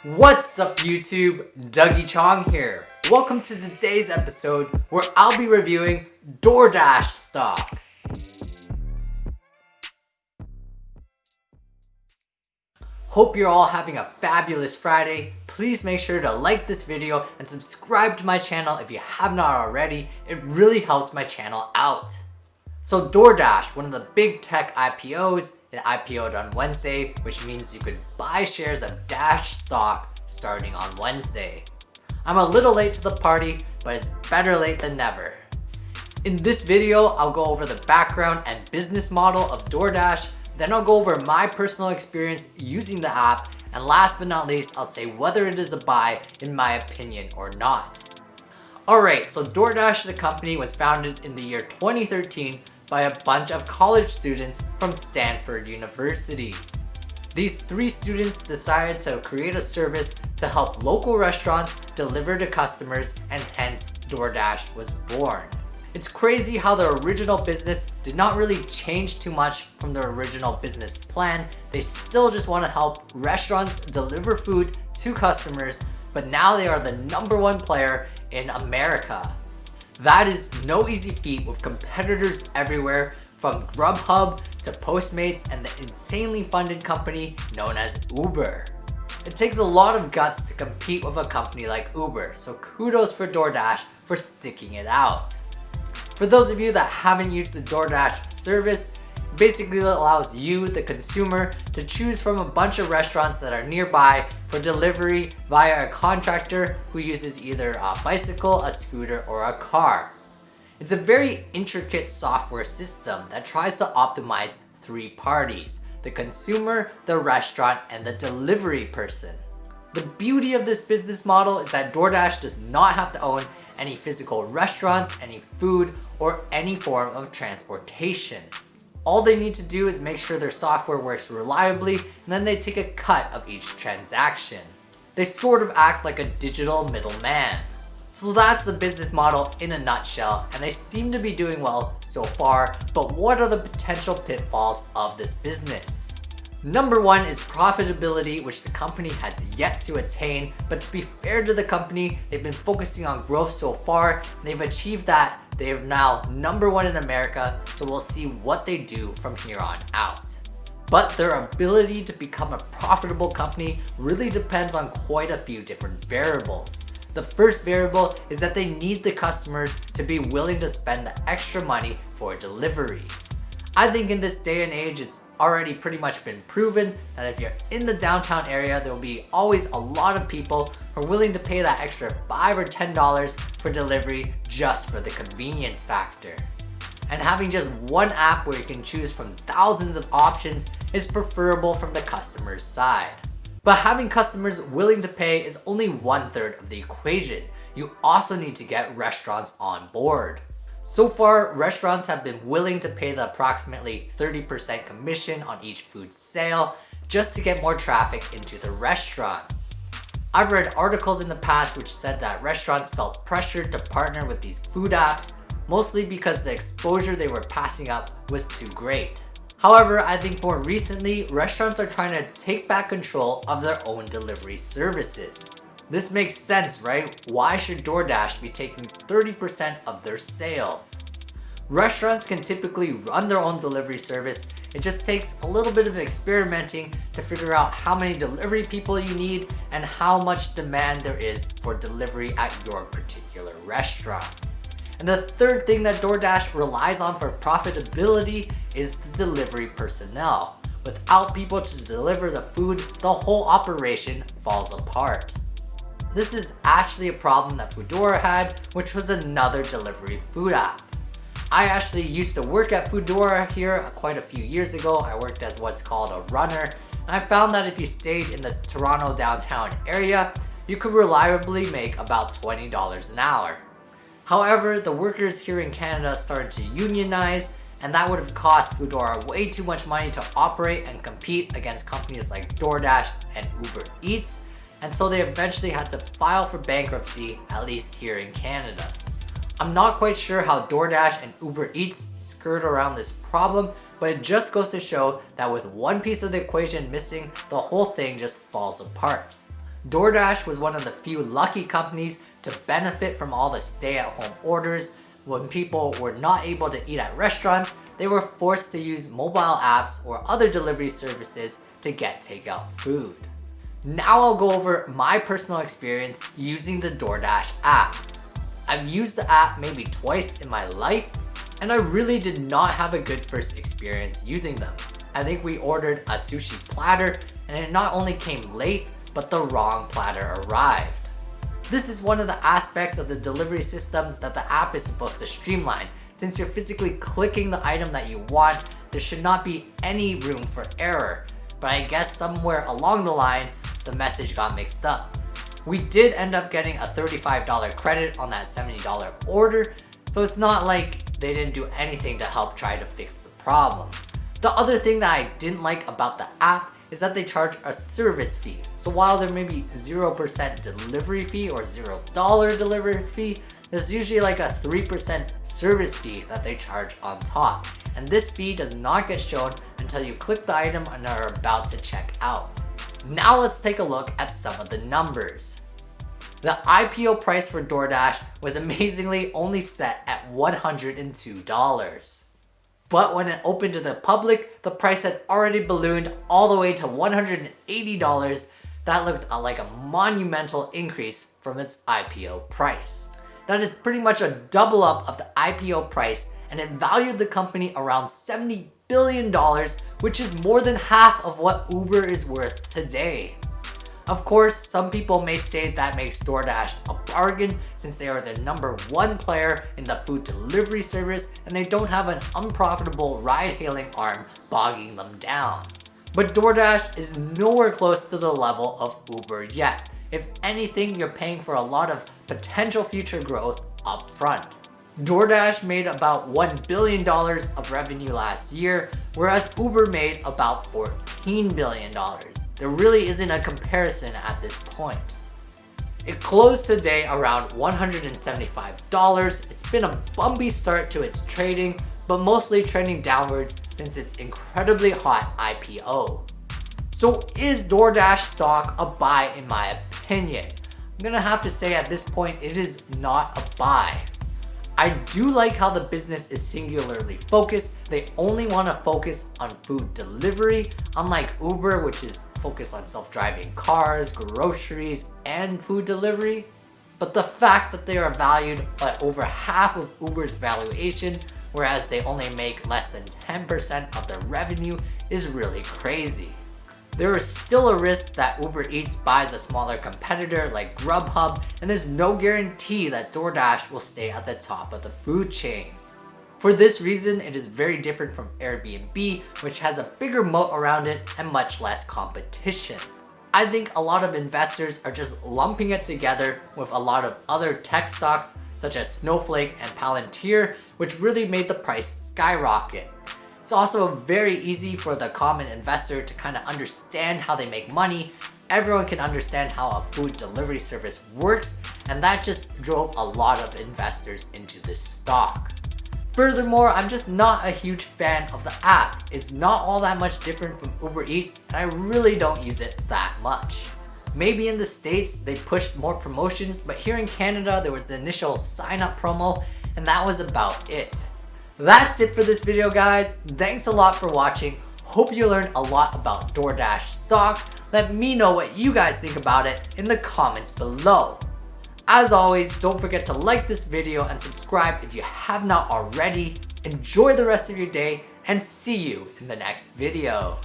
What's up YouTube? Dougie Chong here. Welcome to today's episode where I'll be reviewing DoorDash Stock. Hope you're all having a fabulous Friday. Please make sure to like this video and subscribe to my channel if you have not already. It really helps my channel out. So DoorDash, one of the big tech IPOs, it IPO'd on Wednesday, which means you could buy shares of Dash stock starting on Wednesday. I'm a little late to the party, but it's better late than never. In this video, I'll go over the background and business model of DoorDash, then I'll go over my personal experience using the app, and last but not least, I'll say whether it is a buy in my opinion or not. Alright, so DoorDash the company was founded in the year 2013 by a bunch of college students from Stanford University. These three students decided to create a service to help local restaurants deliver to customers, and hence DoorDash was born. It's crazy how the original business did not really change too much from the original business plan. They still just want to help restaurants deliver food to customers, but now they are the #1 player in America. That is no easy feat with competitors everywhere, from Grubhub to Postmates and the insanely funded company known as Uber. It takes a lot of guts to compete with a company like Uber, so kudos for DoorDash for sticking it out. For those of you that haven't used the DoorDash service, basically it allows you, the consumer, to choose from a bunch of restaurants that are nearby for delivery via a contractor who uses either a bicycle, a scooter, or a car. It's a very intricate software system that tries to optimize three parties: the consumer, the restaurant, and the delivery person. The beauty of this business model is that DoorDash does not have to own any physical restaurants, any food, or any form of transportation. All they need to do is make sure their software works reliably, and then they take a cut of each transaction. They sort of act like a digital middleman. So that's the business model in a nutshell, and they seem to be doing well so far, but what are the potential pitfalls of this business? #1 is profitability, which the company has yet to attain, but to be fair to the company, they've been focusing on growth so far, and they've achieved that. They are now #1 in America, so we'll see what they do from here on out. But their ability to become a profitable company really depends on quite a few different variables. The first variable is that they need the customers to be willing to spend the extra money for delivery. I think in this day and age, it's already pretty much been proven that if you're in the downtown area, there will be always a lot of people who are willing to pay that extra $5 or $10 for delivery just for the convenience factor. And having just one app where you can choose from thousands of options is preferable from the customer's side. But having customers willing to pay is only 1/3 of the equation. You also need to get restaurants on board. So far, restaurants have been willing to pay the approximately 30% commission on each food sale just to get more traffic into the restaurants. I've read articles in the past which said that restaurants felt pressured to partner with these food apps, mostly because the exposure they were passing up was too great. However, I think more recently, restaurants are trying to take back control of their own delivery services. This makes sense, right? Why should DoorDash be taking 30% of their sales? Restaurants can typically run their own delivery service. It just takes a little bit of experimenting to figure out how many delivery people you need and how much demand there is for delivery at your particular restaurant. And the third thing that DoorDash relies on for profitability is the delivery personnel. Without people to deliver the food, the whole operation falls apart. This is actually a problem that Foodora had, which was another delivery food app. I actually used to work at Foodora here quite a few years ago. I worked as what's called a runner, and I found that if you stayed in the Toronto downtown area, you could reliably make about $20 an hour. However, the workers here in Canada started to unionize, and that would have cost Foodora way too much money to operate and compete against companies like DoorDash and Uber Eats, and so they eventually had to file for bankruptcy, at least here in Canada. I'm not quite sure how DoorDash and Uber Eats skirt around this problem, but it just goes to show that with one piece of the equation missing, the whole thing just falls apart. DoorDash was one of the few lucky companies to benefit from all the stay-at-home orders. When people were not able to eat at restaurants, they were forced to use mobile apps or other delivery services to get takeout food. Now I'll go over my personal experience using the DoorDash app. I've used the app maybe twice in my life, and I really did not have a good first experience using them. I think we ordered a sushi platter, and it not only came late, but the wrong platter arrived. This is one of the aspects of the delivery system that the app is supposed to streamline. Since you're physically clicking the item that you want, there should not be any room for error. But I guess somewhere along the line, the message got mixed up. We did end up getting a $35 credit on that $70 order, so it's not like they didn't do anything to help try to fix the problem. The other thing that I didn't like about the app is that they charge a service fee. So while there may be 0% delivery fee or $0 delivery fee, there's usually like a 3% service fee that they charge on top. And this fee does not get shown until you click the item and are about to check out. Now let's take a look at some of the numbers. The IPO price for DoorDash was amazingly only set at $102. But when it opened to the public, the price had already ballooned all the way to $180. That looked like a monumental increase from its IPO price. That is pretty much a double up of the IPO price, and it valued the company around $70 billion, which is more than half of what Uber is worth today. Of course, some people may say that makes DoorDash a bargain since they are the #1 player in the food delivery service and they don't have an unprofitable ride-hailing arm bogging them down. But DoorDash is nowhere close to the level of Uber yet. If anything, you're paying for a lot of potential future growth up front. DoorDash made about $1 billion of revenue last year, whereas Uber made about $14 billion. There really isn't a comparison at this point. It closed today around $175. It's been a bumpy start to its trading, but mostly trending downwards since its incredibly hot IPO. So is DoorDash stock a buy in my opinion? I'm gonna have to say at this point it is not a buy. I do like how the business is singularly focused. They only want to focus on food delivery, unlike Uber, which is focused on self-driving cars, groceries, and food delivery. But the fact that they are valued at over half of Uber's valuation, whereas they only make less than 10% of their revenue, is really crazy. There is still a risk that Uber Eats buys a smaller competitor like Grubhub, and there's no guarantee that DoorDash will stay at the top of the food chain. For this reason, it is very different from Airbnb, which has a bigger moat around it and much less competition. I think a lot of investors are just lumping it together with a lot of other tech stocks such as Snowflake and Palantir, which really made the price skyrocket. It's also very easy for the common investor to kind of understand how they make money. Everyone can understand how a food delivery service works, and that just drove a lot of investors into this stock. Furthermore, I'm just not a huge fan of the app. It's not all that much different from Uber Eats, and I really don't use it that much. Maybe in the States they pushed more promotions, but here in Canada there was the initial sign up promo, and that was about it. That's it for this video, guys. Thanks a lot for watching. Hope you learned a lot about DoorDash stock. Let me know what you guys think about it in the comments below. As always, don't forget to like this video and subscribe if you have not already. Enjoy the rest of your day and see you in the next video.